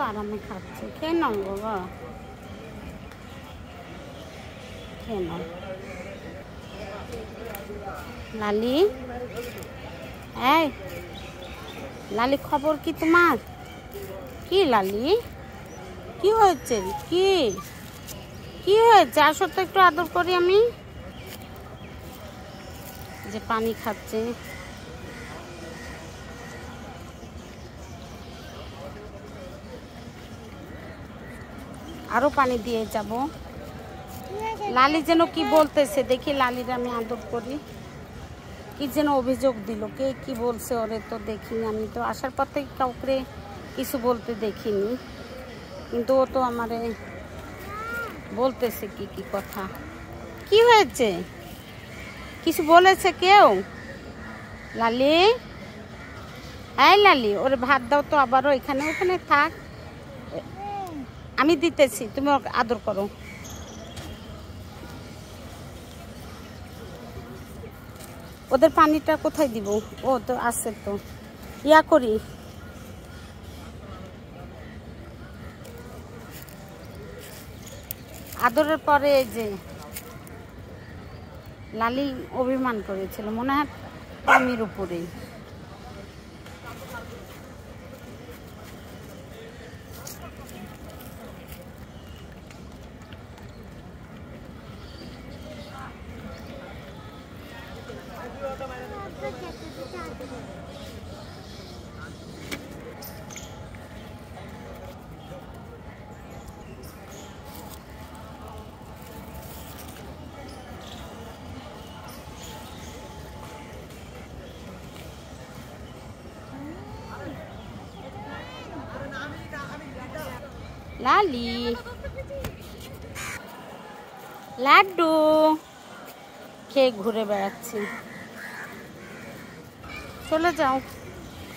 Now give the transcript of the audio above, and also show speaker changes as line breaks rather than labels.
আরামে খাচ্ছে। খেয়ে নাও বাবা, খেয়ে নাও। লালি, এই লালি, খবর কি তোমার? কি লালি, কি হয়েছে? কি কি হয়েছে? আসো তো একটু আদর করি আমি। যে পানি খাচ্ছে। আরো পানি দিয়ে যাব। লালি যেন কি বলতেছে দেখি, লালির আমি আদর করি। কি যেন অভিযোগ দিল, কে কি বলছে ওরে তো দেখিনি। আমি তো আসার পর থেকে কাউকে কিছু বলতে দেখিনি, কিন্তু ও তো আমারে বলতেছে কি কি কথা। কি হয়েছে? কিছু বলেছে কেউ? লালি, এই লালি, ওরে ভাত দাও তো। আবারও এখানে ওখানে থাক, আমি দিতেছি, তুমি ওকে আদর করো। ওদের পানিটা কোথায় দিব? ও তো আছে, তো ইয়া করি। আদরের পরে এই যে লালি অভিমান করেছিল মনে হয় টমির উপরেই। লালি, লাড্ডু খেয়ে ঘুরে বেড়াচ্ছি। চলে যাও।